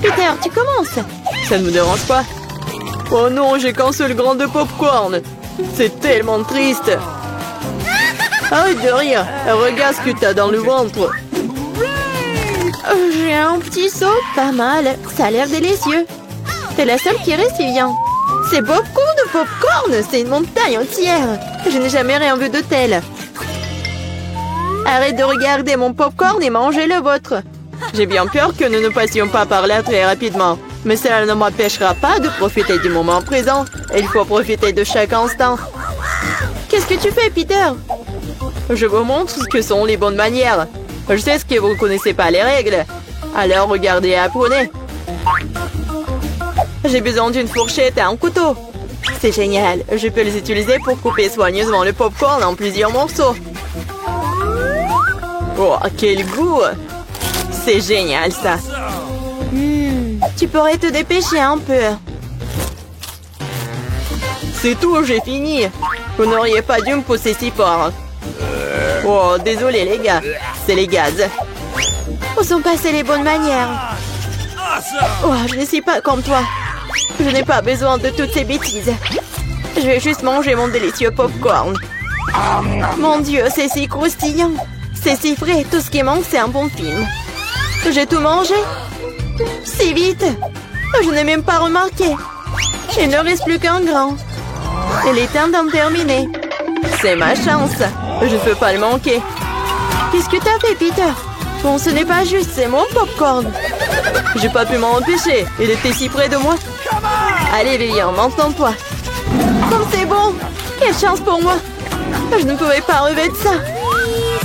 Peter, tu commences. Ça ne me dérange pas. Oh non, j'ai qu'un seul grain de popcorn. C'est tellement triste. Arrête de rire. Regarde ce que t'as dans le ventre. J'ai un petit seau, pas mal. Ça a l'air délicieux. T'es la seule qui reste, Vivian. C'est beaucoup de popcorn. C'est une montagne entière. Je n'ai jamais rien vu de tel. Arrête de regarder mon popcorn et mangez le vôtre. J'ai bien peur que nous ne passions pas par là très rapidement. Mais cela ne m'empêchera pas de profiter du moment présent. Il faut profiter de chaque instant. Qu'est-ce que tu fais, Peter? Je vous montre ce que sont les bonnes manières. Je sais que vous ne connaissez pas les règles. Alors regardez et apprenez. J'ai besoin d'une fourchette et un couteau. C'est génial. Je peux les utiliser pour couper soigneusement le popcorn en plusieurs morceaux. Oh, quel goût! C'est génial, ça. Tu pourrais te dépêcher un peu. C'est tout, j'ai fini. Vous n'auriez pas dû me pousser si fort. Oh, désolé les gars. C'est les gaz. Où sont passées les bonnes manières? Oh, je ne suis pas comme toi. Je n'ai pas besoin de toutes ces bêtises. Je vais juste manger mon délicieux popcorn. Mon Dieu, c'est si croustillant. C'est si frais. Tout ce qui manque, c'est un bon film. J'ai tout mangé. Si vite. Je n'ai même pas remarqué. Il ne reste plus qu'un grain. Il est temps d'en terminer. C'est ma chance. Je ne peux pas le manquer. Qu'est-ce que t'as fait, Peter? Bon, ce n'est pas juste, c'est mon popcorn. J'ai pas pu m'en empêcher. Il était si près de moi. Allez, Vivian, maintenant-toi. Comme c'est bon. Quelle chance pour moi. Je ne pouvais pas relever de ça.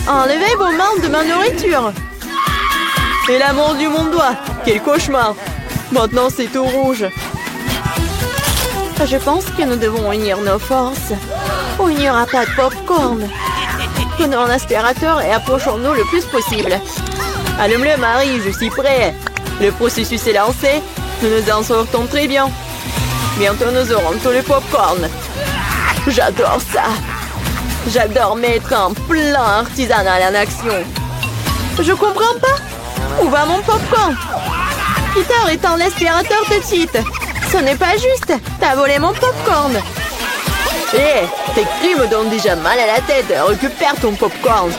Enlevez vos mains de ma nourriture. Et la mordu mon doigt. Quel cauchemar. Maintenant, c'est tout rouge. Je pense que nous devons unir nos forces. Ou il n'y aura pas de popcorn. Prenons l'aspirateur et approchons-nous le plus possible. Allume-le, Marie, je suis prêt. Le processus est lancé. Nous nous en sortons très bien. Bientôt, nous aurons tout le popcorn. J'adore ça. J'adore mettre un plan artisanal en action. Je comprends pas. Où va mon popcorn? Peter, éteins l'aspirateur tout de suite. Ce n'est pas juste. T'as volé mon popcorn. Hé, tes cris me donnent déjà mal à la tête. Récupère ton popcorn.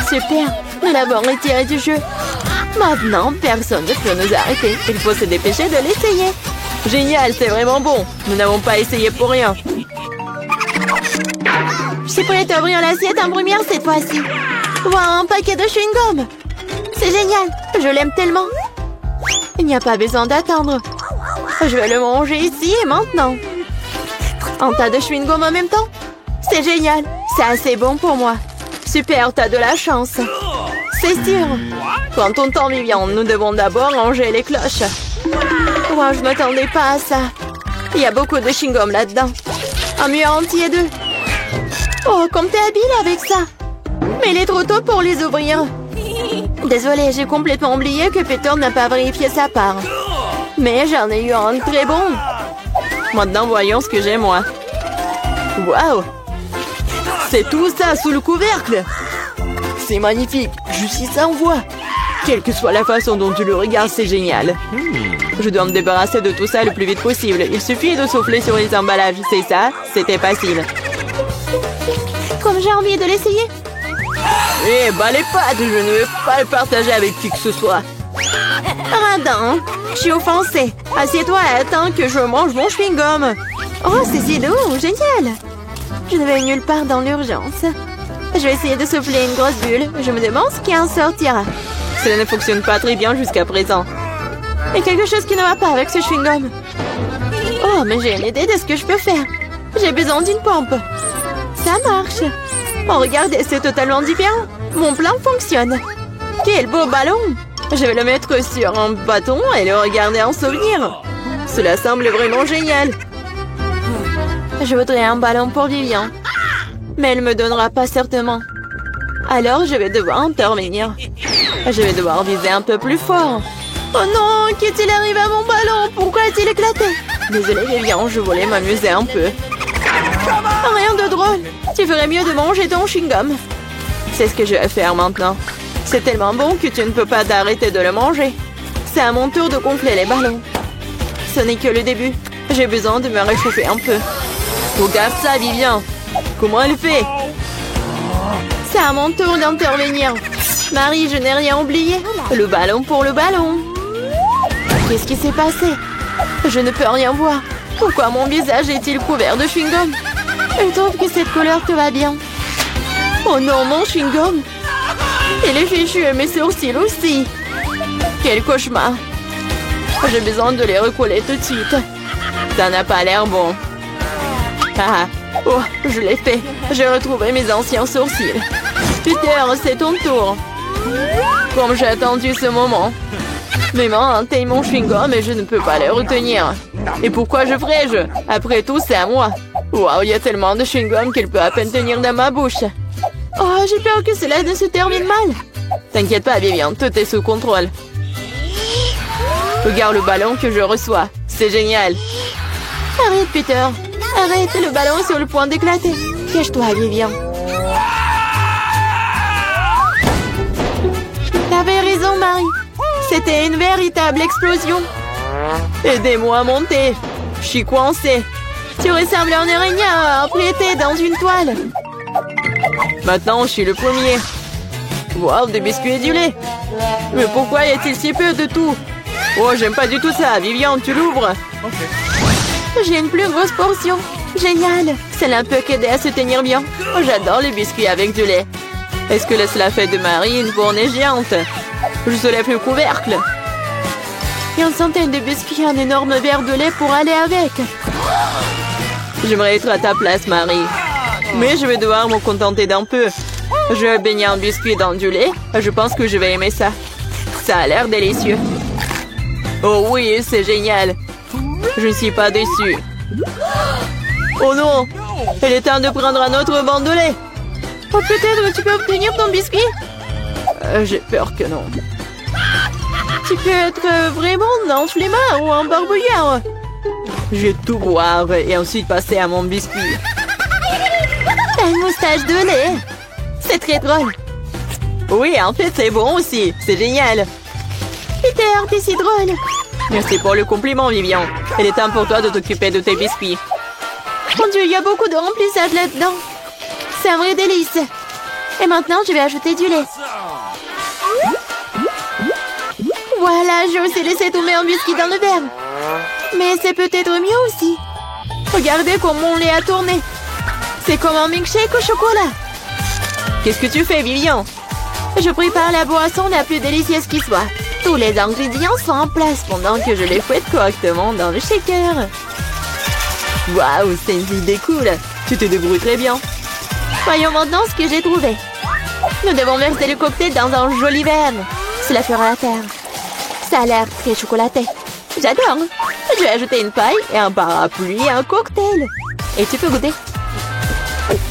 Super, nous l'avons retiré du jeu. Maintenant, personne ne peut nous arrêter. Il faut se dépêcher de l'essayer. Génial, c'est vraiment bon. Nous n'avons pas essayé pour rien. Je suis prête à ouvrir l'assiette en première cette fois-ci. Voilà un paquet de chewing-gum. C'est génial, je l'aime tellement. Il n'y a pas besoin d'attendre. Je vais le manger ici et maintenant. Un tas de chewing-gum en même temps? C'est génial, c'est assez bon pour moi. Super, t'as de la chance. C'est sûr. Prends ton temps, Vivian. Nous devons d'abord ranger les cloches. Wow, je m'attendais pas à ça. Il y a beaucoup de chewing-gum là-dedans. Un mur entier d'eux. Oh, comme t'es habile avec ça. Mais il est trop tôt pour les ouvrir. Désolée, j'ai complètement oublié que Peter n'a pas vérifié sa part. Mais j'en ai eu un très bon. Maintenant, voyons ce que j'ai, moi. Waouh! C'est tout ça sous le couvercle! C'est magnifique! Je suis sans voix! Quelle que soit la façon dont tu le regardes, c'est génial! Je dois me débarrasser de tout ça le plus vite possible. Il suffit de souffler sur les emballages. C'est ça? C'était facile. Comme j'ai envie de l'essayer! Eh, bah les pattes! Je ne veux pas le partager avec qui que ce soit. Radin, je suis offensée. Assieds-toi et attends que je mange mon chewing-gum. Oh, c'est si doux, génial. Je ne vais nulle part dans l'urgence. Je vais essayer de souffler une grosse bulle. Je me demande ce qui en sortira. Cela ne fonctionne pas très bien jusqu'à présent. Il y a quelque chose qui ne va pas avec ce chewing-gum. Oh, mais j'ai une idée de ce que je peux faire. J'ai besoin d'une pompe. Ça marche. Oh, regardez, c'est totalement différent. Mon plan fonctionne. Quel beau ballon. Je vais le mettre sur un bâton et le regarder en souvenir. Cela semble vraiment génial. Je voudrais un ballon pour Vivian. Mais elle ne me donnera pas certainement. Alors je vais devoir intervenir. Je vais devoir viser un peu plus fort. Oh non, qu'est-il arrivé à mon ballon? Pourquoi a-t-il éclaté? Désolée Vivian, je voulais m'amuser un peu. Rien de drôle. Tu ferais mieux de manger ton chewing-gum. C'est ce que je vais faire maintenant. C'est tellement bon que tu ne peux pas t'arrêter de le manger. C'est à mon tour de gonfler les ballons. Ce n'est que le début. J'ai besoin de me réchauffer un peu. Regarde ça, Vivian. Comment elle fait? C'est à mon tour d'intervenir. Marie, je n'ai rien oublié. Le ballon pour le ballon. Qu'est-ce qui s'est passé? Je ne peux rien voir. Pourquoi mon visage est-il couvert de chewing-gum? Je trouve que cette couleur te va bien. Oh non, mon chewing-gum. Il est fichu et mes sourcils aussi. Quel cauchemar. J'ai besoin de les recoller tout de suite. Ça n'a pas l'air bon. Ah, oh, je l'ai fait. J'ai retrouvé mes anciens sourcils. Peter, c'est ton tour. Comme j'ai attendu ce moment. Mes mains intègrent mon chewing-gum et je ne peux pas les retenir. Et pourquoi je ferais-je? Après tout, c'est à moi. Waouh, il y a tellement de chewing-gum qu'il peut à peine tenir dans ma bouche. Oh, j'ai peur que cela ne se termine mal. T'inquiète pas, Vivian, tout est sous contrôle. Regarde le ballon que je reçois. C'est génial. Arrête, Peter. Arrête, le ballon est sur le point d'éclater. Cache-toi, Vivian. T'avais raison, Marie. C'était une véritable explosion. Aidez-moi à monter. Je suis coincée. Tu ressembles à un araignée empiété dans une toile. Maintenant, je suis le premier. Wow, des biscuits et du lait. Mais pourquoi y a-t-il si peu de tout? Oh, j'aime pas du tout ça. Vivian, tu l'ouvres? J'ai une plus grosse portion. Génial. Cela peut qu'aider à se tenir bien. Oh, j'adore les biscuits avec du lait. Est-ce que cela fait de Marie une fournée géante? Je soulève le couvercle. Il y a une centaine de biscuits et un énorme verre de lait pour aller avec. J'aimerais être à ta place, Marie. Mais je vais devoir me contenter d'un peu. Je vais baigner un biscuit dans du lait. Je pense que je vais aimer ça. Ça a l'air délicieux. Oh oui, c'est génial. Je ne suis pas déçue. Oh non! Il est temps de prendre un autre banc de lait. Oh, peut-être tu peux obtenir ton biscuit? J'ai peur que non. Tu peux être vraiment un flemmard ou un barbouillard. Je vais tout boire et ensuite passer à mon biscuit. T'as une moustache de lait. C'est très drôle. Oui, en fait, c'est bon aussi. C'est génial. Peter, t'es si drôle. Merci pour le compliment, Vivian. Il est temps pour toi de t'occuper de tes biscuits. Mon Dieu, il y a beaucoup de remplissage là-dedans. C'est un vrai délice. Et maintenant, je vais ajouter du lait. Voilà, j'ai aussi laissé tomber un biscuit dans le verre. Mais c'est peut-être mieux aussi. Regardez comment mon lait a tourné. C'est comme un milkshake au chocolat. Qu'est-ce que tu fais, Vivian? Je prépare la boisson la plus délicieuse qui soit. Tous les ingrédients sont en place pendant que je les fouette correctement dans le shaker. Waouh, c'est une idée cool. Tu te débrouilles très bien. Voyons maintenant ce que j'ai trouvé. Nous devons verser le cocktail dans un joli verre. Cela fera l'affaire. Ça a l'air très chocolaté. J'adore. Je vais ajouter une paille et un parapluie et un cocktail. Et tu peux goûter.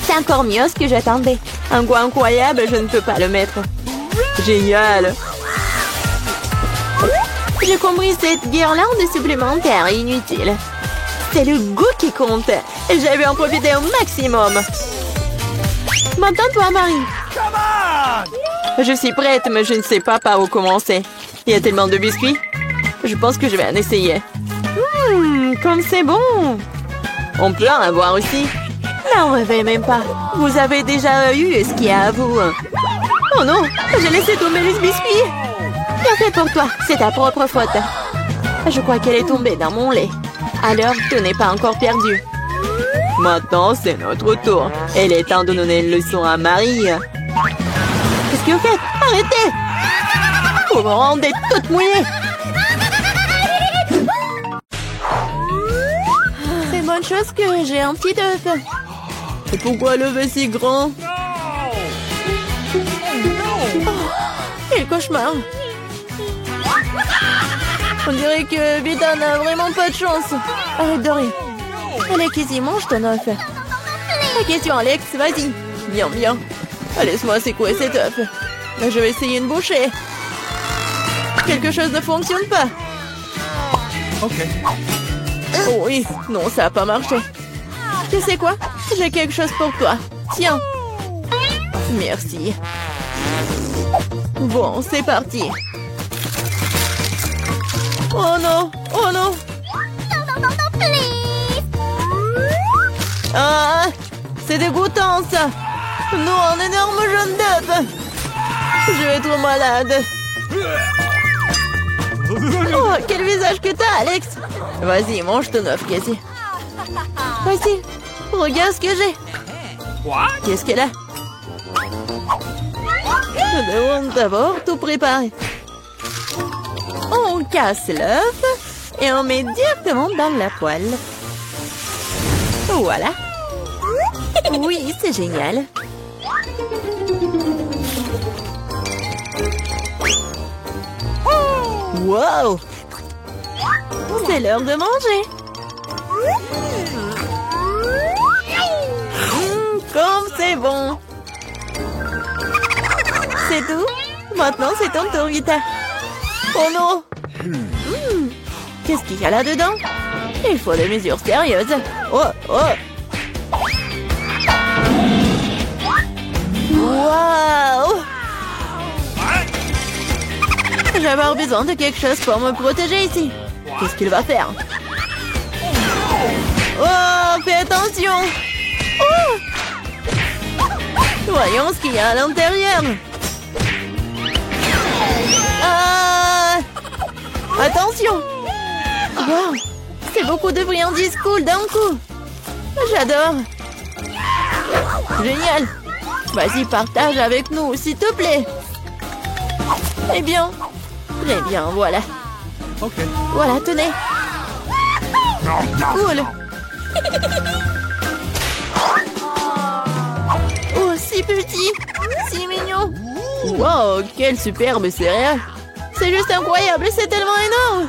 C'est encore mieux ce que j'attendais. Un goût incroyable, je ne peux pas le mettre. Génial. J'ai compris cette guirlande supplémentaire inutile. C'est le goût qui compte. Et j'ai dû en profiter au maximum. Maintenant, toi, Marie. Je suis prête, mais je ne sais pas par où commencer. Il y a tellement de biscuits. Je pense que je vais en essayer. Comme c'est bon. On peut en avoir aussi. N'en rêvez même pas. Vous avez déjà eu ce qu'il y a à vous. Oh non, j'ai laissé tomber les biscuits. Bien fait pour toi, c'est ta propre faute. Je crois qu'elle est tombée dans mon lait. Alors, tout n'est pas encore perdu. Maintenant, c'est notre tour. Il est temps de donner une leçon à Marie. Qu'est-ce que vous faites? Arrêtez! Vous me rendez toute mouillée. C'est bonne chose que j'ai un petit œuf. Et pourquoi l'œuf est si grand? Quel cauchemar! On dirait que Vita n'a vraiment pas de chance. Arrête de rire. Alex, ici, mange ton œuf. La question, Alex, vas-y. Bien, bien. Laisse-moi secouer cet œuf. Je vais essayer une bouchée. Quelque chose ne fonctionne pas. Ok. Oh oui, non, ça n'a pas marché. Tu sais quoi? J'ai quelque chose pour toi. Tiens. Merci. Bon, c'est parti. Non, un énorme jaune d'œuf. Je vais être malade. Oh, quel visage que t'as, Alex. Vas-y, mange ton œuf, Casey. Vas-y, regarde ce que j'ai. Qu'est-ce qu'elle a? Je demande d'abord tout préparer. On casse l'œuf et on met directement dans la poêle. Voilà. Oui, c'est génial. Wow! C'est l'heure de manger. Comme c'est bon. C'est tout? Maintenant, c'est ton tour, Vita. Oh non! Qu'est-ce qu'il y a là-dedans? Il faut des mesures sérieuses. Oh, oh! Waouh! Je vais avoir besoin de quelque chose pour me protéger ici. Qu'est-ce qu'il va faire? Oh, fais attention! Oh! Voyons ce qu'il y a à l'intérieur. Attention! Wow! C'est beaucoup de friandises cool d'un coup. J'adore. Génial. Vas-y, partage avec nous, s'il te plaît. Eh bien, très bien, voilà. Ok. Voilà, tenez. Cool. Oh, si petit, si mignon. Wow, quelle superbe céréale. C'est juste incroyable, c'est tellement énorme.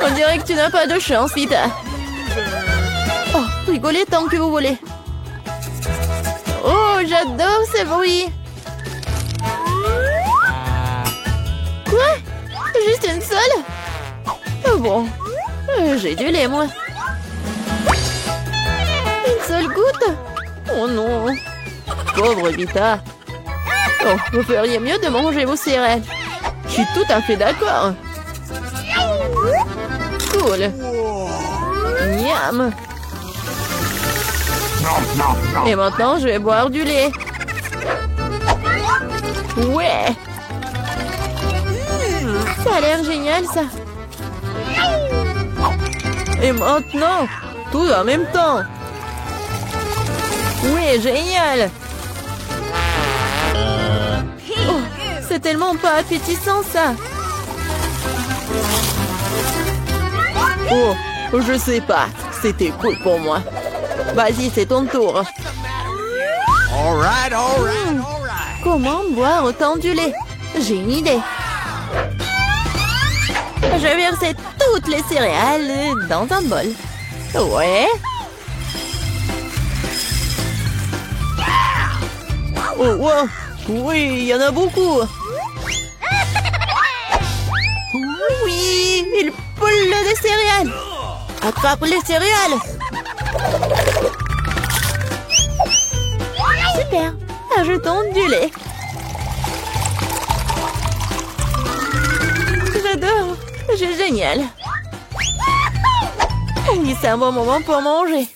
On dirait que tu n'as pas de chance, Vita. Oh, rigolez tant que vous voulez. Oh, j'adore ces bruits. Quoi? Juste une seule? Oh bon, j'ai du lait, moi. Une seule goutte? Oh non. Pauvre Vita. Oh, vous feriez mieux de manger vos céréales. Je suis tout à fait d'accord. Cool. Miam. Et maintenant, je vais boire du lait. Ouais. Ça a l'air génial, ça. Et maintenant, tout en même temps. Oui, génial. Oh, c'est tellement pas appétissant, ça. Oh, je sais pas. C'était cool pour moi. Vas-y, c'est ton tour. All right. Comment boire autant du lait? J'ai une idée. Je vais verser toutes les céréales dans un bol. Ouais. Oh, wow. Oui, il y en a beaucoup. Oui, il poule des céréales. Attrape les céréales. Super. Ajoutons du lait. J'adore. C'est génial. Oui, c'est un bon moment pour manger.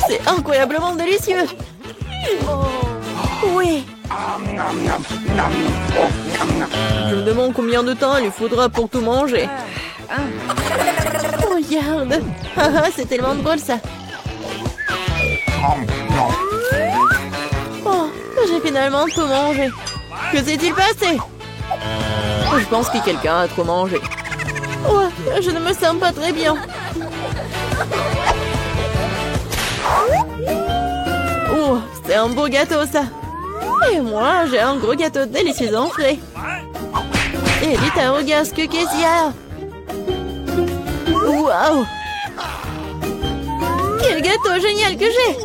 C'est incroyablement délicieux. Oui. Je me demande combien de temps il lui faudra pour tout manger. Regarde. C'est tellement drôle, ça. Oh, j'ai finalement tout mangé. Que s'est-il passé? Je pense que quelqu'un a trop mangé. Oh, je ne me sens pas très bien. Oh, c'est un beau gâteau, ça. Et moi, j'ai un gros gâteau délicieux en frais. Et Vita, regarde ce que qu'est-ce y a. Waouh! Quel gâteau génial que j'ai!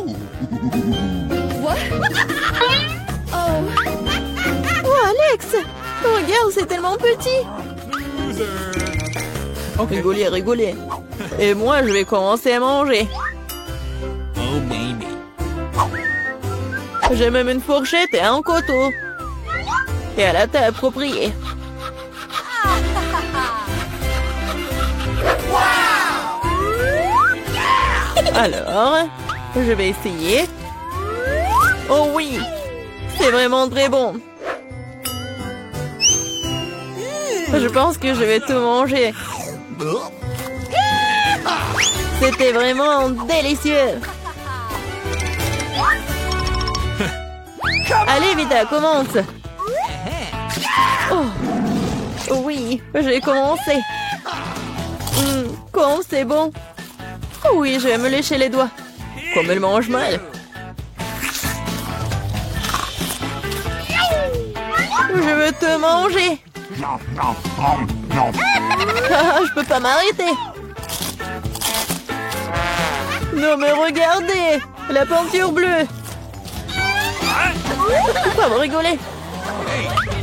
Oh, Alex! Regarde, c'est tellement petit! Okay. Rigolez, rigolez. Et moi, je vais commencer à manger. Oh, baby. J'ai même une fourchette et un couteau. Et à la taille appropriée. Alors, je vais essayer. Oh oui, c'est vraiment très bon. Je pense que je vais tout manger. C'était vraiment délicieux. Allez, Vita, commence. Oh, oui, j'ai commencé. Comme c'est bon. Oui, je vais me lécher les doigts. Comme elle mange mal. Je veux te manger. Ah, je peux pas m'arrêter. Non mais regardez, la peinture bleue. Pourquoi vous rigolez?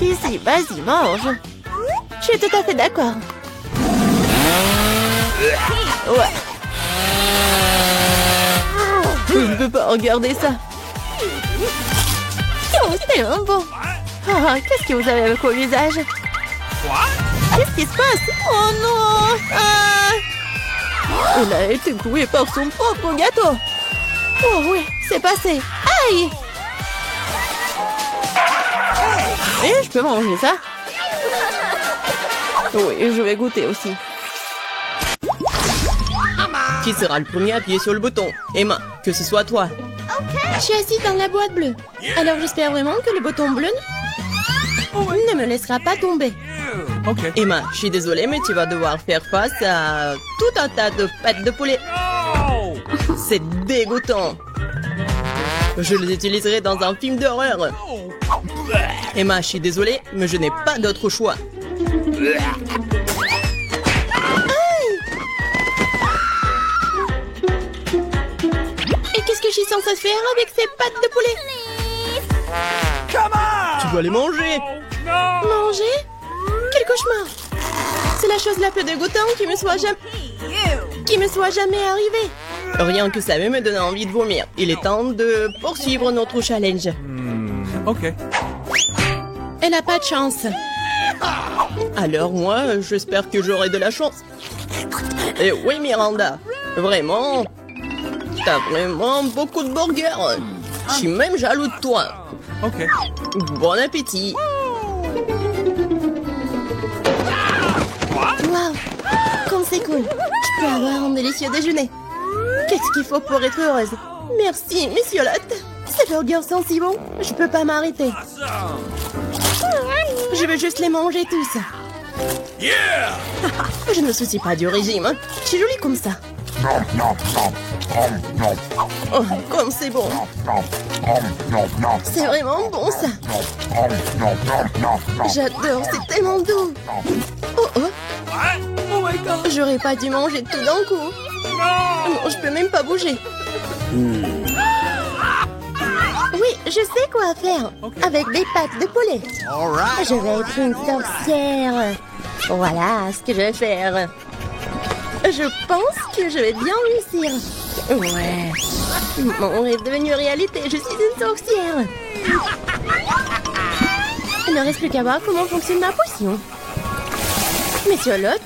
Ici, vas-y, mange. Je suis tout à fait d'accord. Ouais. Je ne peux pas regarder ça. Oh, c'est tellement bon. Ah, qu'est-ce que vous avez avec vos visages? Qu'est-ce qui se passe? Oh non! Elle a été clouée par son propre gâteau. Oh oui, c'est passé. Aïe! Et je peux manger ça? Oui, je vais goûter aussi. Qui sera le premier à appuyer sur le bouton? Emma, que ce soit toi. Je suis assise dans la boîte bleue. Alors j'espère vraiment que le bouton bleu ne me laissera pas tomber. Okay. Emma, je suis désolée, mais tu vas devoir faire face à tout un tas de pattes de poulet. No! C'est dégoûtant. Je les utiliserai dans un film d'horreur. Emma, je suis désolée, mais je n'ai pas d'autre choix. Et qu'est-ce que je suis censée faire avec ces pattes de poulet? Come on! Tu dois les manger. No! Manger? Quel cauchemar! C'est la chose la plus dégoûtante qui me soit jamais arrivée. Rien que ça me donne envie de vomir. Il est temps de poursuivre notre challenge. Okay. Elle n'a pas de chance. Alors moi, j'espère que j'aurai de la chance. Et oui, Miranda, vraiment, t'as vraiment beaucoup de burgers. Je suis même jaloux de toi. Okay. Bon appétit. Waouh! Comme c'est cool. Je peux avoir un délicieux déjeuner. Qu'est-ce qu'il faut pour être heureuse? Merci, Monsieur Lot. Ces burgers sont si bons, je peux pas m'arrêter. Je veux juste les manger tous. Yeah! Je ne me soucie pas du régime. Hein. Je suis jolie comme ça. Oh, comme c'est bon. C'est vraiment bon ça. J'adore, c'est tellement doux. Oh oh, What? Oh my god! j'aurais pas dû manger tout d'un coup. No! Non, je peux même pas bouger. Oui, je sais quoi faire. Ok. Avec des pattes de poulet. All right. Je vais être une sorcière. Voilà ce que je vais faire. Je pense que je vais bien réussir. Ouais. Mon rêve est devenu réalité. Je suis une sorcière. Il ne reste plus qu'à voir comment fonctionne ma potion. Monsieur Lot,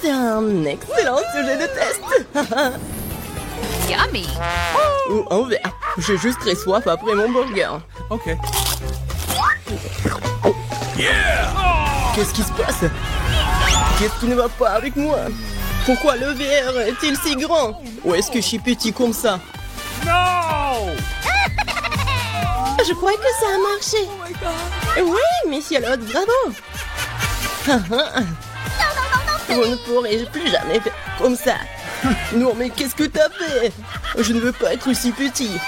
c'est un excellent sujet de test. Yummy. Ou un verre. J'ai juste très soif après mon burger. Okay. Yeah! Qu'est-ce qui se passe? Qu'est-ce qui ne va pas avec moi? Pourquoi le verre est-il si grand? Ou est-ce que je suis petit comme ça? No! Je crois que ça a marché. Oh my god! Oui, Monsieur Lot, bravo. Vous ne pourrez plus jamais faire comme ça. Non, mais qu'est-ce que t'as fait? Je ne veux pas être si petit.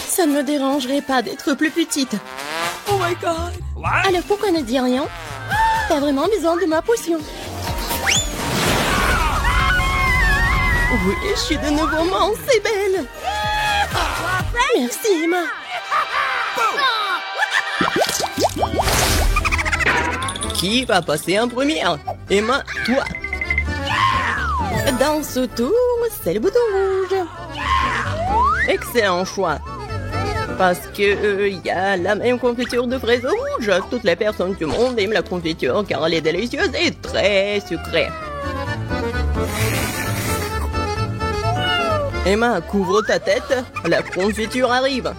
Ça ne me dérangerait pas d'être plus petite. Oh my god! What? Alors pourquoi ne dis rien? T'as vraiment besoin de ma potion. Oui, je suis de nouveau mince et belle. Merci, Emma. Qui va passer en première? Emma, toi. Dans ce tour, c'est le bouton rouge. Excellent choix. Parce que y a la même confiture de fraises rouges. Toutes les personnes du monde aiment la confiture car elle est délicieuse et très sucrée. Emma, couvre ta tête. La confiture arrive.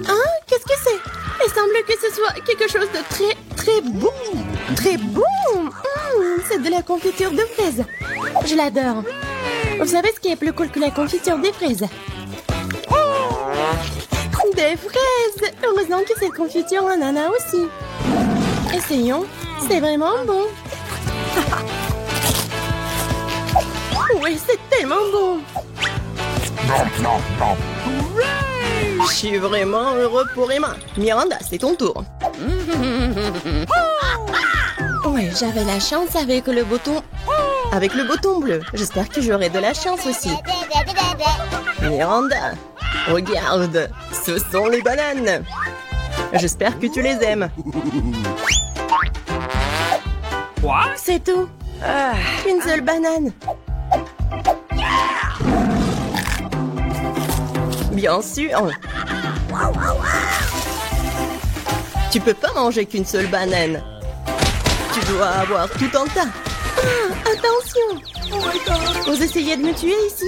Hein? Qu'est-ce que c'est? Il semble que ce soit quelque chose de très, très bon. Très bon! C'est de la confiture de fraises. Je l'adore. Vous savez ce qui est plus cool que la confiture des fraises? Des fraises! Heureusement que cette confiture en en a aussi. Essayons. C'est vraiment bon. Oui, c'est tellement bon. Je suis vraiment heureux pour Emma. Miranda, c'est ton tour. Ouais, j'avais la chance avec le bouton... Avec le bouton bleu. J'espère que j'aurai de la chance aussi. Miranda, regarde. Ce sont les bananes. J'espère que tu les aimes. What? C'est tout. Une seule banane. Bien sûr. Tu peux pas manger qu'une seule banane. Tu dois avoir tout un tas. Attention! Vous essayez de me tuer ici?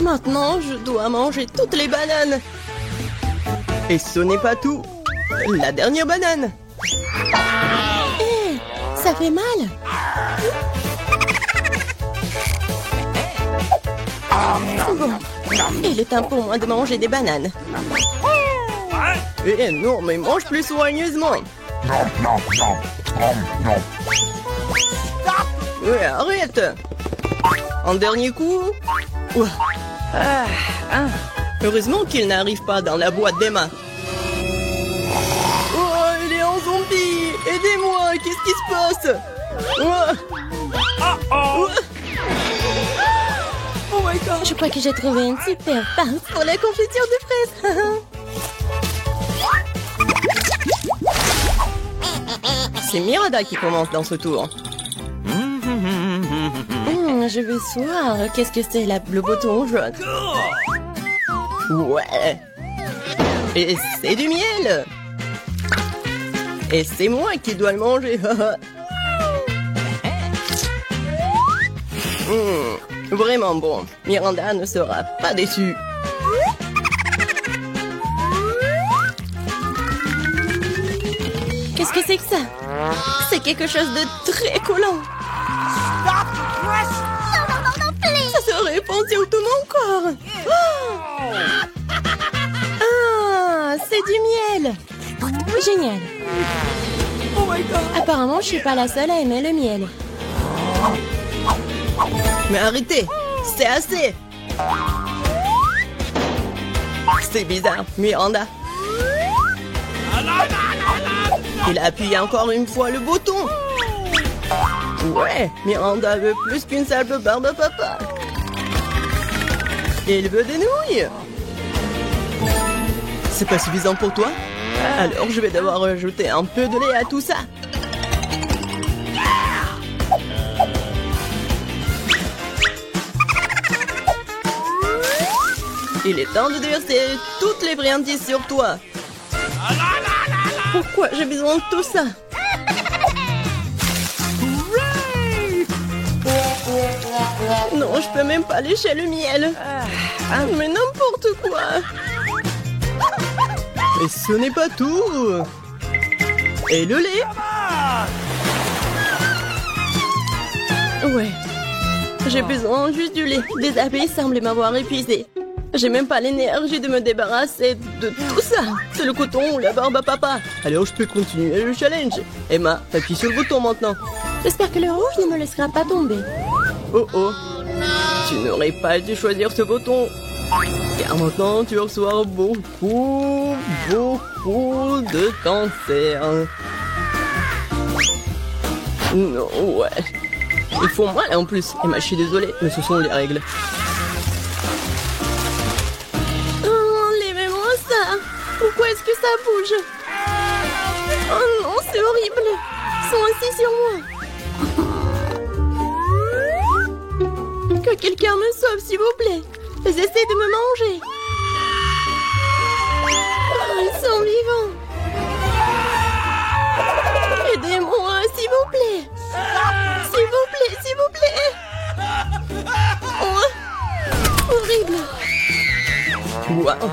Maintenant, je dois manger toutes les bananes. Et ce n'est pas tout. La dernière banane. Hé, ça fait mal. Bon, il est temps pour moi de manger des bananes. Eh non, mais mange plus soigneusement. Ouais, arrête. Un dernier coup. Ouah. Heureusement qu'il n'arrive pas dans la boîte d'Emma. Oh, il est en zombie. Aidez-moi, qu'est-ce qui se passe? Ouah. Ouah. Oh my god! Je crois que j'ai trouvé une super pince pour la confiture de fraises. C'est Miranda qui commence dans ce tour. Je veux voir. Qu'est-ce que c'est le bouton jaune? Ouais. Et c'est du miel. Et c'est moi qui dois le manger. Vraiment bon. Miranda ne sera pas déçue. Qu'est-ce que c'est que ça? C'est quelque chose de très collant. Ça se répand sur tout mon corps. Ah, c'est du miel. Génial. Oh my god! Apparemment, je suis pas la seule à aimer le miel. Mais arrêtez. C'est assez. C'est bizarre, Miranda. Il a appuyé encore une fois le bouton. Ouais, Miranda veut plus qu'une simple barbe à papa. Il veut des nouilles. C'est pas suffisant pour toi? Alors je vais devoir ajouter un peu de lait à tout ça. Il est temps de déverser toutes les friandises sur toi. Pourquoi j'ai besoin de tout ça? Non, je peux même pas lécher le miel. Mais n'importe quoi. Et ce n'est pas tout. Et le lait? Ouais. J'ai besoin juste du lait. Des abeilles semblent m'avoir épuisé. J'ai même pas l'énergie de me débarrasser de tout ça. C'est le coton ou la barbe à papa. Alors je peux continuer le challenge. Emma, appuie sur le bouton maintenant. J'espère que le rouge ne me laissera pas tomber. Oh oh. Tu n'aurais pas dû choisir ce bouton. Car maintenant tu reçois beaucoup de cancer. Non, ouais. Ils font mal en plus. Emma, je suis désolée, mais ce sont les règles. Enlevez-moi ça. Pourquoi est-ce que ça bouge? Oh non, c'est horrible. Ils sont assis sur moi. Que quelqu'un me sauve, s'il vous plaît. Ils essaient de me manger. Oh, ils sont vivants. vous plaît. S'il vous plaît, s'il vous plaît. Oh, horrible. Wow.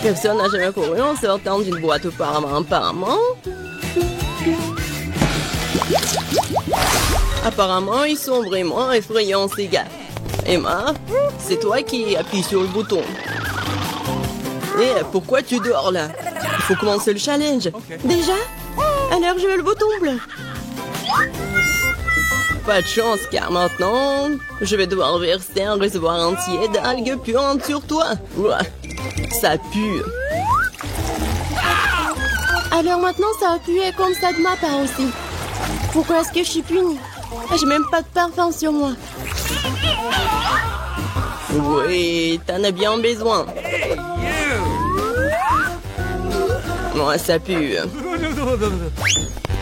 Personne n'a jamais couru en sortant d'une boîte auparavant, apparemment. Apparemment, ils sont vraiment effrayants, ces gars. Emma, c'est toi qui appuies sur le bouton. Et pourquoi tu dors là? Il faut commencer le challenge. Déjà? Alors je veux le bouton bleu. Pas de chance, car maintenant, je vais devoir verser un réservoir entier d'algues puantes sur toi. Ouah, ça pue. Alors maintenant ça va puer comme ça de ma part aussi. Pourquoi est-ce que je suis punie? J'ai même pas de parfum sur moi. Oui, t'en as bien besoin. Moi, ça pue.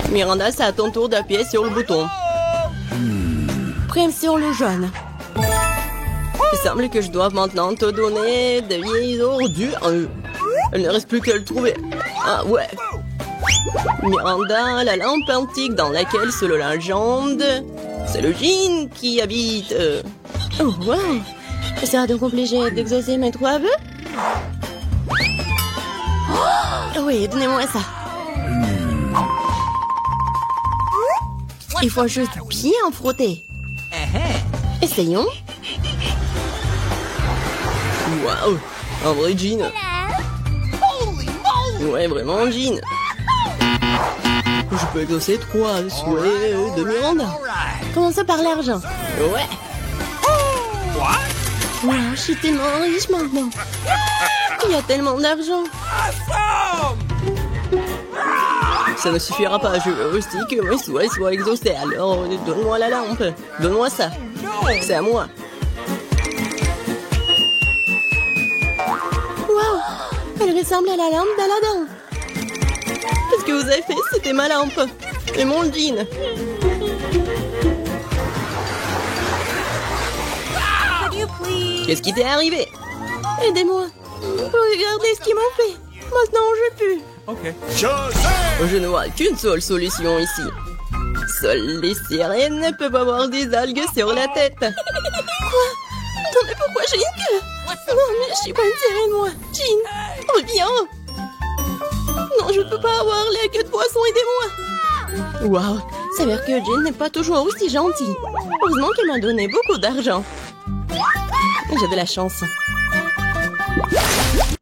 Miranda, c'est à ton tour d'appuyer sur le bouton. Prime sur le jaune. Il semble que je doive maintenant te donner de vieilles ordures. Il ne reste plus qu'à le trouver. Ah ouais. Miranda, la lampe antique dans laquelle, selon la légende, c'est le djinn qui habite. Oh wow. Ça va donc obliger d'exaucer mes 3 vœux? Oh, oui, donnez-moi ça. Il faut juste bien frotter. Essayons. Waouh, un vrai djinn. Ouais, vraiment un djinn. Je peux exaucer 3 souhaits de Miranda. Commençons par l'argent. Ouais. Wow, je suis tellement riche maintenant. Il y a tellement d'argent. Ça ne suffira pas, je veux aussi que mes souhaits soient exaucés. Alors, donne-moi la lampe. Donne-moi ça. C'est à moi. Wow, elle ressemble à la lampe d'Aladin. Qu'est-ce que vous avez fait? C'était ma lampe. Et mon jean. Qu'est-ce qui t'est arrivé? Aidez-moi. Regardez ce qu'ils m'ont fait. Maintenant, je pue. Okay. Je ne vois qu'une seule solution ici. Seules les sirènes peuvent avoir des algues sur la tête. Quoi? Attendez, pourquoi j'ai une queue? Non, mais je suis pas une sirène, moi. Jean, reviens. Non, je peux pas avoir la queue de poisson, aidez-moi. Waouh, ça veut dire que Jean n'est pas toujours aussi gentil. Heureusement qu'elle m'a donné beaucoup d'argent. J'ai de la chance.